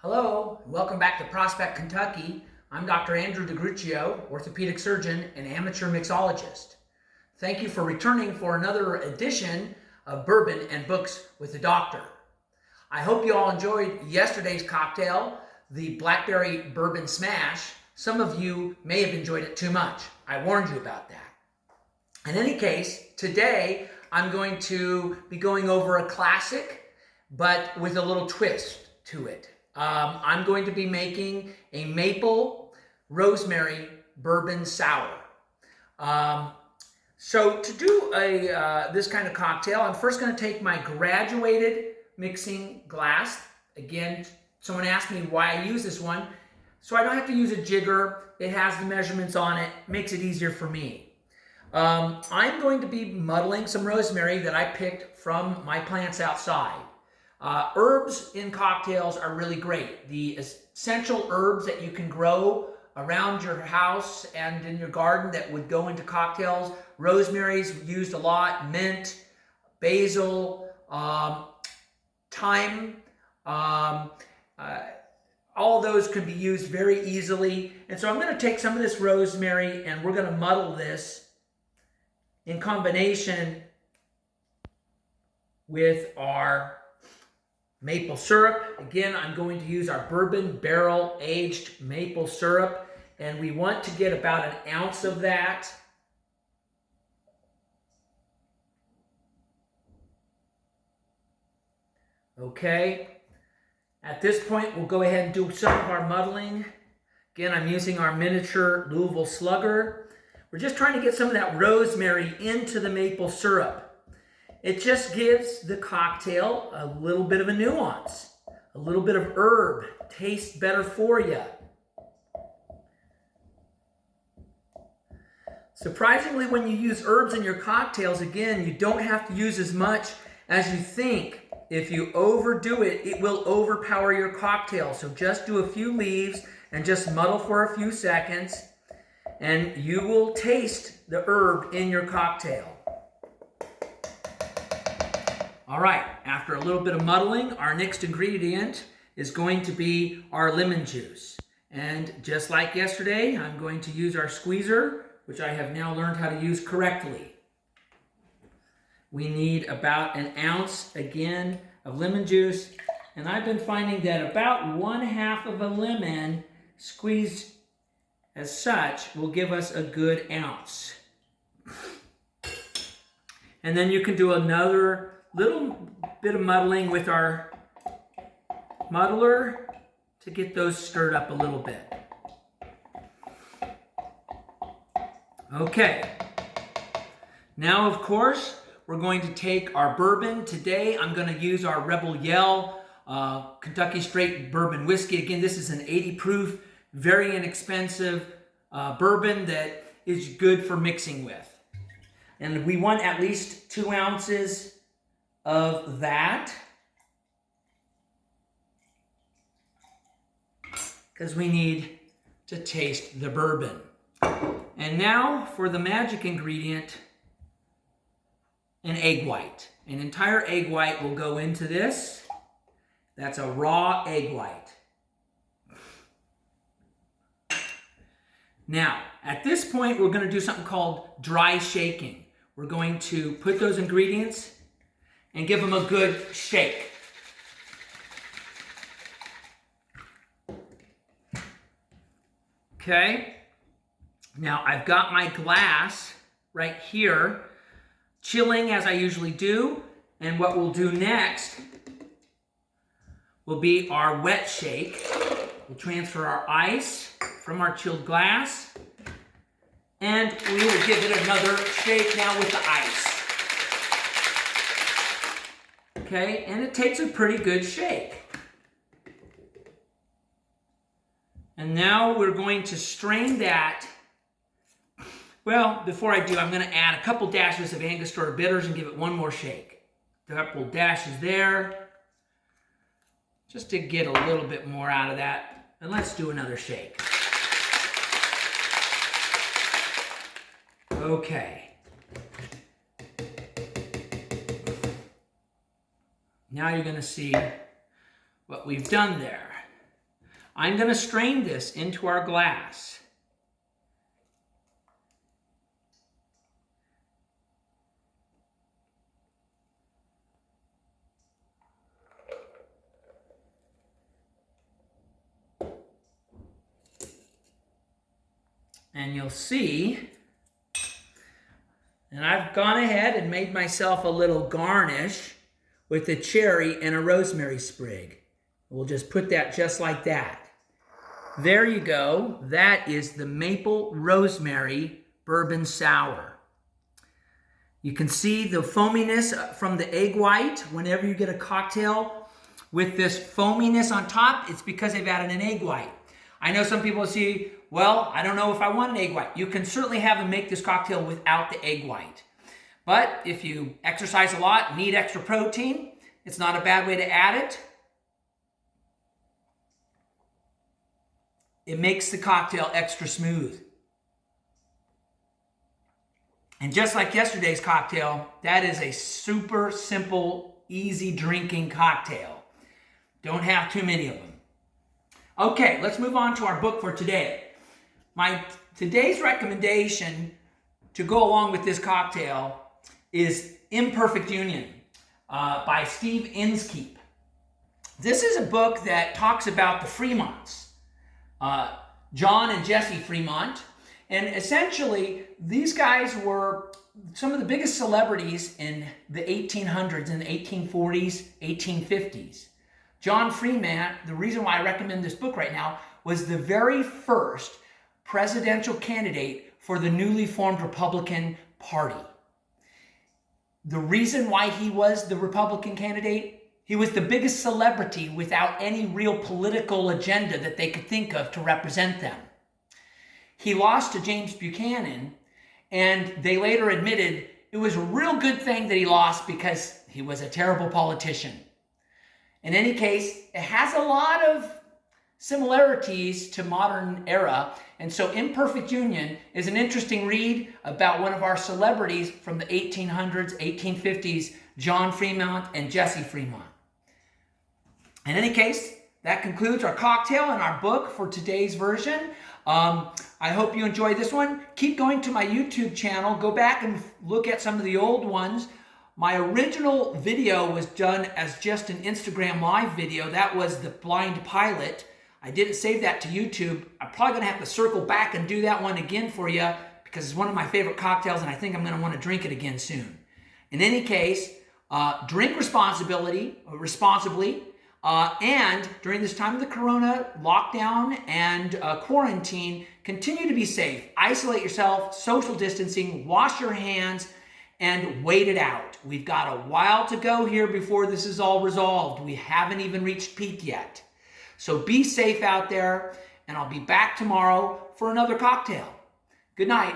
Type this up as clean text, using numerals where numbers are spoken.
Hello, and welcome back to Prospect, Kentucky. I'm Dr. Andrew DeGruccio, orthopedic surgeon and amateur mixologist. Thank you for returning for another edition of Bourbon and Books with the Doctor. I hope you all enjoyed yesterday's cocktail, the Blackberry Bourbon Smash. Some of you may have enjoyed it too much. I warned you about that. In any case, today I'm going to be going over a classic, but with a little twist to it. I'm going to be making a maple rosemary bourbon sour. So to do this kind of cocktail, I'm first going to take my graduated mixing glass. Again, someone asked me why I use this one. So I don't have to use a jigger. It has the measurements on it. Makes it easier for me. I'm going to be muddling some rosemary that I picked from my plants outside. Herbs in cocktails are really great. The essential herbs that you can grow around your house and in your garden that would go into cocktails. Rosemary's used a lot, mint, basil, thyme, all those could be used very easily. And so I'm going to take some of this rosemary and we're going to muddle this in combination with our maple syrup. Again, I'm going to use our bourbon barrel aged maple syrup, and we want to get about an ounce of that. Okay, at this point we'll go ahead and do some of our muddling. Again, I'm using our miniature Louisville Slugger. We're just trying to get some of that rosemary into the maple syrup. It just gives the cocktail a little bit of a nuance, a little bit of herb, tastes better for you. Surprisingly, when you use herbs in your cocktails, again, you don't have to use as much as you think. If you overdo it, it will overpower your cocktail. So just do a few leaves and just muddle for a few seconds, and you will taste the herb in your cocktail. All right, after a little bit of muddling, our next ingredient is going to be our lemon juice. And just like yesterday, I'm going to use our squeezer, which I have now learned how to use correctly. We need about an ounce, again, of lemon juice. And I've been finding that about 1/2 of a lemon squeezed as such will give us a good ounce. And then you can do another little bit of muddling with our muddler to get those stirred up a little bit. Okay. Now, of course, we're going to take our bourbon. Today, I'm going to use our Rebel Yell Kentucky Straight Bourbon Whiskey. Again, this is an 80 proof, very inexpensive bourbon that is good for mixing with. And we want at least 2 ounces of that, because we need to taste the bourbon. And now for the magic ingredient, an egg white. An entire egg white will go into this. That's a raw egg white. Now, at this point, we're going to do something called dry shaking. We're going to put those ingredients and give them a good shake. Okay, now I've got my glass right here, chilling as I usually do, and what we'll do next will be our wet shake. We'll transfer our ice from our chilled glass, and we will give it another shake now with the ice. Okay, and it takes a pretty good shake. And now we're going to strain that. Well, before I do, I'm going to add a couple dashes of Angostura bitters and give it one more shake. A couple dashes there, just to get a little bit more out of that. And let's do another shake. Okay. Now you're going to see what we've done there. I'm going to strain this into our glass. And you'll see, and I've gone ahead and made myself a little garnish with a cherry and a rosemary sprig. We'll just put that just like that. There you go. That is the Maple Rosemary Bourbon Sour. You can see the foaminess from the egg white. Whenever you get a cocktail with this foaminess on top, it's because they've added an egg white. I know some people see, well, I don't know if I want an egg white. You can certainly have them make this cocktail without the egg white. But if you exercise a lot, need extra protein, it's not a bad way to add it. It makes the cocktail extra smooth. And just like yesterday's cocktail, that is a super simple, easy drinking cocktail. Don't have too many of them. Okay, let's move on to our book for today. Today's recommendation to go along with this cocktail is Imperfect Union by Steve Inskeep. This is a book that talks about the Fremonts, John and Jesse Fremont. And essentially, these guys were some of the biggest celebrities in the 1800s and the 1840s, 1850s. John Fremont, the reason why I recommend this book right now, was the very first presidential candidate for the newly formed Republican Party. The reason why he was the Republican candidate, he was the biggest celebrity without any real political agenda that they could think of to represent them. He lost to James Buchanan, and they later admitted it was a real good thing that he lost because he was a terrible politician. In any case, it has a lot of similarities to modern era, and so Imperfect Union is an interesting read about one of our celebrities from the 1800s, 1850s, John Fremont and Jesse Fremont. In any case, that concludes our cocktail and our book for today's version. I hope you enjoyed this one. Keep going to my YouTube channel. Go back and look at some of the old ones. My original video was done as just an Instagram live video. That was the blind pilot. I didn't save that to YouTube. I'm probably going to have to circle back and do that one again for you because it's one of my favorite cocktails and I think I'm going to want to drink it again soon. In any case, drink responsibly, and during this time of the corona lockdown and quarantine, continue to be safe. Isolate yourself, social distancing, wash your hands, and wait it out. We've got a while to go here before this is all resolved. We haven't even reached peak yet. So be safe out there, and I'll be back tomorrow for another cocktail. Good night.